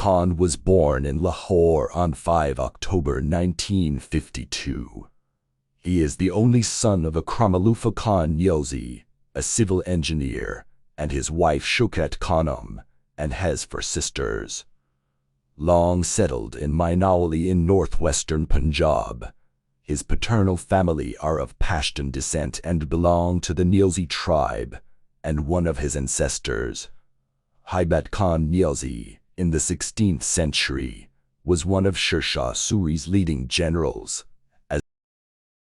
Khan was born in Lahore on 5 October 1952. He is the only son of Akramaloofa Khan Niazi, a civil engineer, and his wife Shaukat Khanum, and has 4 sisters. Long settled in Mainawali in northwestern Punjab, his paternal family are of Pashtun descent and belong to the Niazi tribe, and one of his ancestors, Haibat Khan Niazi, in the 16th century, was one of Sher Shah Suri's leading generals. As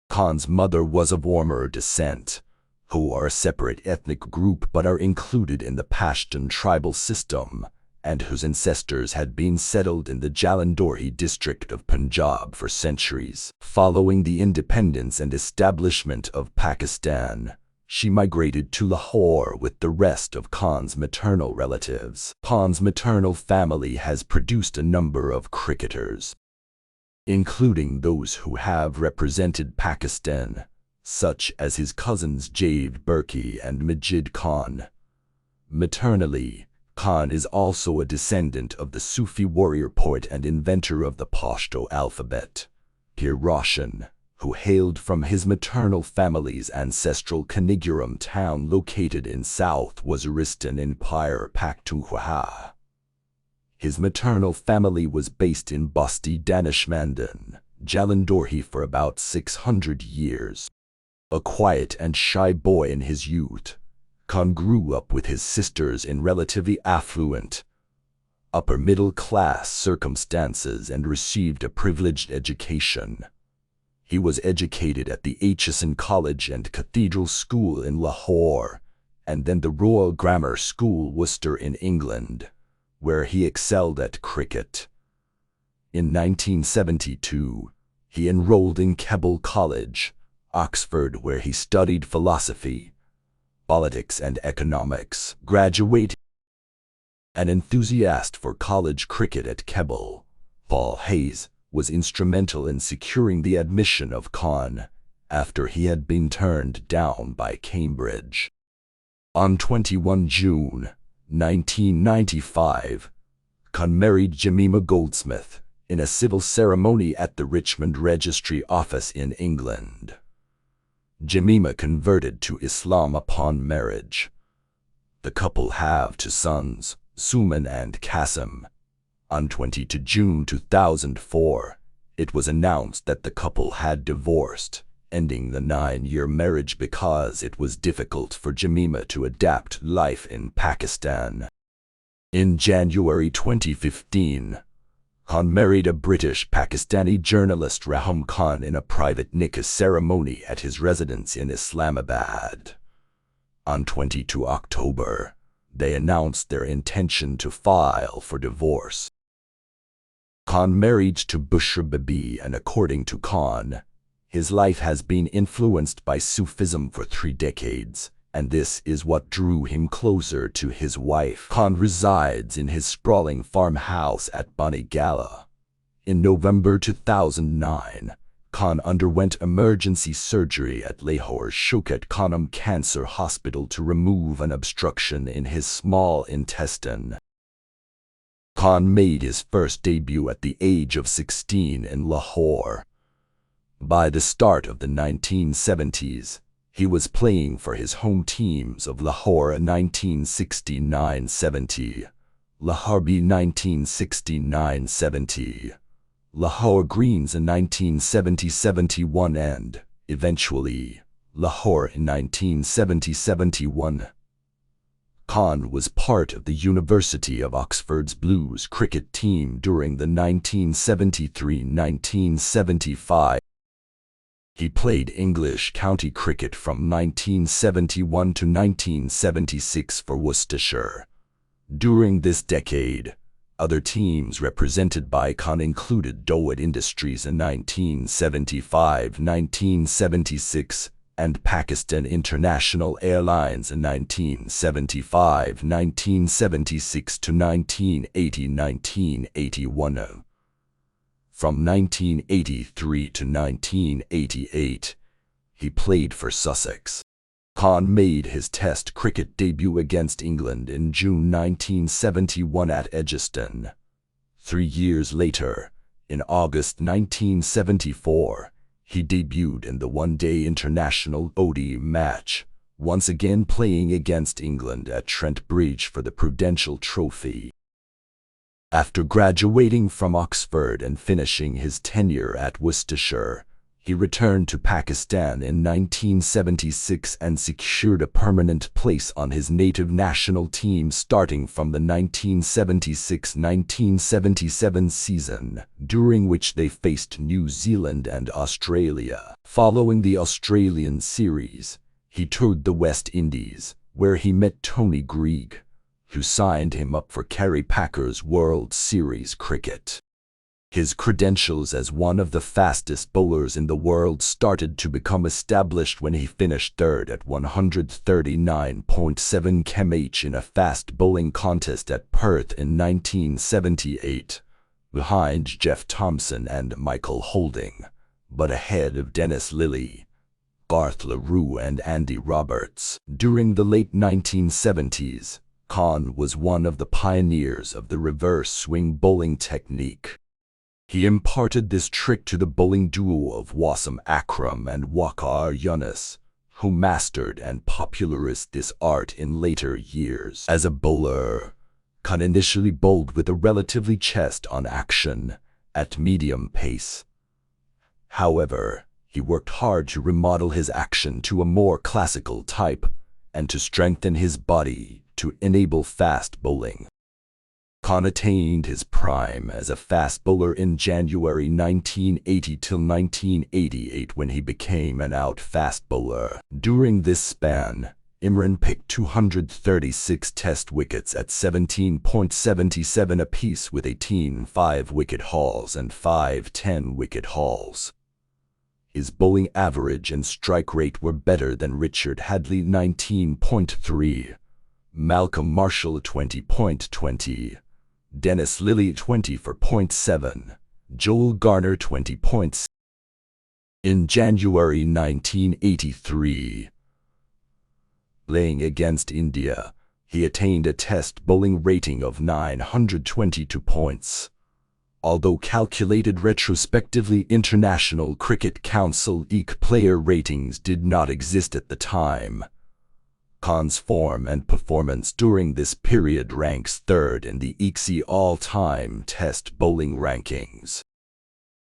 Khan's mother was of Ormur descent, who are a separate ethnic group but are included in the Pashtun tribal system, and whose ancestors had been settled in the Jalandhori district of Punjab for centuries. Following the independence and establishment of Pakistan, she migrated to Lahore with the rest of Khan's maternal relatives. Khan's maternal family has produced a number of cricketers, including those who have represented Pakistan, such as his cousins Javed Burki and Majid Khan. Maternally, Khan is also a descendant of the Sufi warrior poet and inventor of the Pashto alphabet, Pir Roshan, who hailed from his maternal family's ancestral Kaniguram town located in South Waziristan in Pir Pakhtunkhwa. His maternal family was based in Basti Danishmandan, Jalandhori for about 600 years. A quiet and shy boy in his youth, Khan grew up with his sisters in relatively affluent, upper-middle-class circumstances and received a privileged education. He was educated at the Aitchison College and Cathedral School in Lahore, and then the Royal Grammar School, Worcester in England, where he excelled at cricket. In 1972, he enrolled in Keble College, Oxford, where he studied philosophy, politics and economics. Graduating an enthusiast for college cricket at Keble, Paul Hayes was instrumental in securing the admission of Khan after he had been turned down by Cambridge. On 21 June 1995, Khan married Jemima Goldsmith in a civil ceremony at the Richmond Registry Office in England. Jemima converted to Islam upon marriage. The couple have 2 sons, Suman and Qasim. On 22 June 2004, it was announced that the couple had divorced, ending the 9-year marriage because it was difficult for Jemima to adapt life in Pakistan. In January 2015, Khan married a British-Pakistani journalist Raham Khan in a private nikah ceremony at his residence in Islamabad. On 22 October, they announced their intention to file for divorce. Khan married to Bushra Bibi, and according to Khan, his life has been influenced by Sufism for 3 decades, and this is what drew him closer to his wife. Khan resides in his sprawling farmhouse at Bani Gala. In November 2009, Khan underwent emergency surgery at Lahore's Shaukat Khanum Cancer Hospital to remove an obstruction in his small intestine. Khan made his first debut at the age of 16 in Lahore. By the start of the 1970s, he was playing for his home teams of Lahore 1969-70, Lahore B 1969-70, Lahore Greens in 1970-71 and, eventually, Lahore in 1970-71. Khan was part of the University of Oxford's Blues cricket team during the 1973-1975. He played English county cricket from 1971 to 1976 for Worcestershire. During this decade, other teams represented by Khan included Dawood Industries in 1975-1976 and Pakistan International Airlines in 1975-1976 to 1980-1981. From 1983 to 1988, he played for Sussex. Khan made his Test cricket debut against England in June 1971 at Edgbaston. 3 years later, in August 1974, he debuted in the one-day international ODI match, once again playing against England at Trent Bridge for the Prudential Trophy. After graduating from Oxford and finishing his tenure at Worcestershire, he returned to Pakistan in 1976 and secured a permanent place on his native national team starting from the 1976-1977 season, during which they faced New Zealand and Australia. Following the Australian series, he toured the West Indies, where he met Tony Greig, who signed him up for Kerry Packer's World Series cricket. His credentials as one of the fastest bowlers in the world started to become established when he finished third at 139.7 km in a fast bowling contest at Perth in 1978, behind Jeff Thomson and Michael Holding, but ahead of Dennis Lillee, Garth LaRue and Andy Roberts. During the late 1970s, Khan was one of the pioneers of the reverse swing bowling technique. He imparted this trick to the bowling duo of Wasim Akram and Waqar Younis, who mastered and popularized this art in later years. As a bowler, Khan initially bowled with a relatively chest-on action at medium pace. However, he worked hard to remodel his action to a more classical type and to strengthen his body to enable fast bowling. Khan attained his prime as a fast bowler in January 1980 till 1988 when he became an out-fast bowler. During this span, Imran picked 236 test wickets at 17.77 apiece with 18 5-wicket hauls and 5 10-wicket hauls. His bowling average and strike rate were better than Richard Hadlee 19.3, Malcolm Marshall 20.20, Dennis Lillee 24.7, Joel Garner 20.6. In January 1983, playing against India, he attained a test bowling rating of 922 points. Although calculated retrospectively, International Cricket Council (ICC) player ratings did not exist at the time. Khan's form and performance during this period ranks third in the ICC all-time test bowling rankings.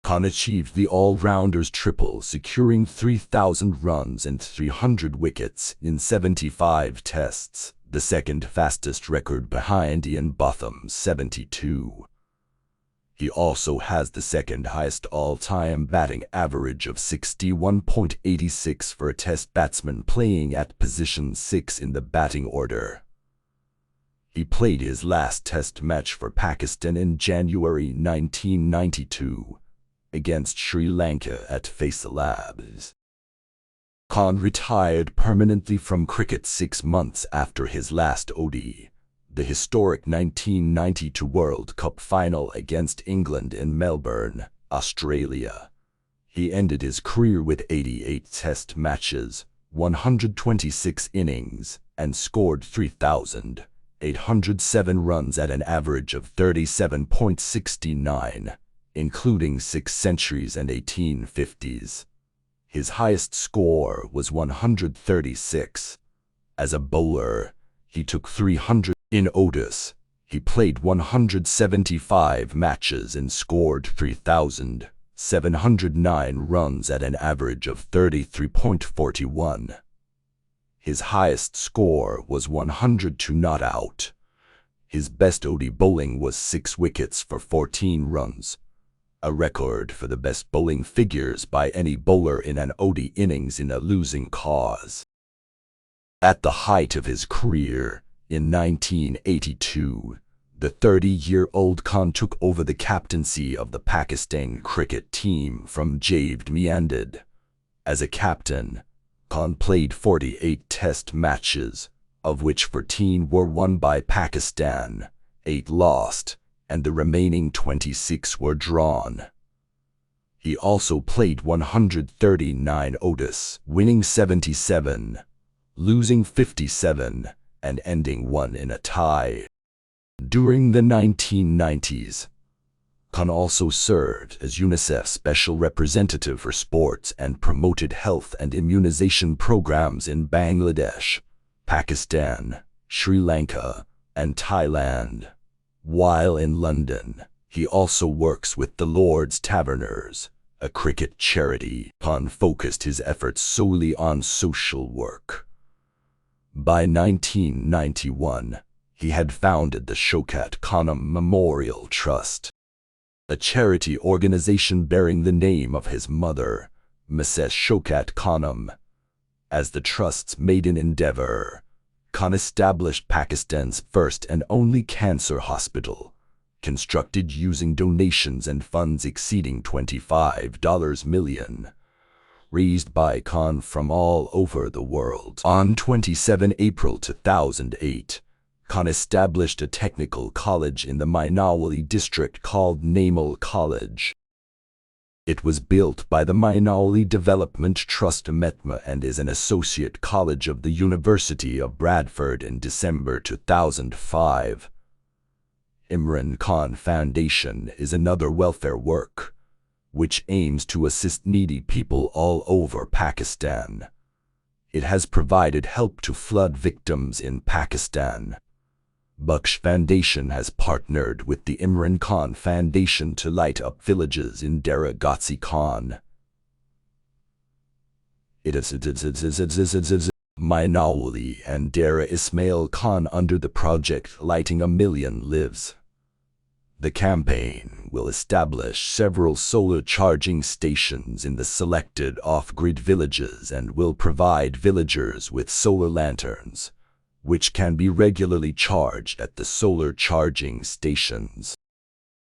Khan achieved the all-rounders triple, securing 3,000 runs and 300 wickets in 75 tests, the second fastest record behind Ian Botham's 72. He also has the second highest all-time batting average of 61.86 for a test batsman playing at position 6 in the batting order. He played his last test match for Pakistan in January 1992 against Sri Lanka at Faisalabad. Khan retired permanently from cricket 6 months after his last ODI, the historic 1992 World Cup final against England in Melbourne, Australia. He ended his career with 88 test matches, 126 innings, and scored 3,807 runs at an average of 37.69, including 6 centuries and 18 50s. His highest score was 136. As a bowler, he took 300. In ODIs, he played 175 matches and scored 3,709 runs at an average of 33.41. His highest score was 102 not out. His best ODI bowling was 6 wickets for 14 runs, a record for the best bowling figures by any bowler in an ODI innings in a losing cause. At the height of his career, in 1982, the 30-year-old Khan took over the captaincy of the Pakistan cricket team from Javed Miandad. As a captain, Khan played 48 test matches, of which 14 were won by Pakistan, 8 lost, and the remaining 26 were drawn. He also played 139 ODIs, winning 77, losing 57, and ending one in a tie. During the 1990s, Khan also served as UNICEF's special representative for sports and promoted health and immunization programs in Bangladesh, Pakistan, Sri Lanka, and Thailand. While in London, he also works with the Lord's Taverners, a cricket charity. Khan focused his efforts solely on social work. By 1991, he had founded the Shaukat Khanum Memorial Trust, a charity organization bearing the name of his mother, Mrs. Shaukat Khanum. As the trust's maiden endeavor, Khan established Pakistan's first and only cancer hospital, constructed using donations and funds exceeding $25 million, raised by Khan from all over the world. On 27 April 2008, Khan established a technical college in the Mainawali district called Namal College. It was built by the Mainawali Development Trust Metma and is an associate college of the University of Bradford in December 2005. Imran Khan Foundation is another welfare work, which aims to assist needy people all over Pakistan. It has provided help to flood victims in Pakistan. Baksh Foundation has partnered with the Imran Khan Foundation to light up villages in Dera Ghazi Khan. It is Mainawali and Dera Ismail Khan under the project Lighting a Million Lives. The campaign will establish several solar charging stations in the selected off-grid villages and will provide villagers with solar lanterns, which can be regularly charged at the solar charging stations.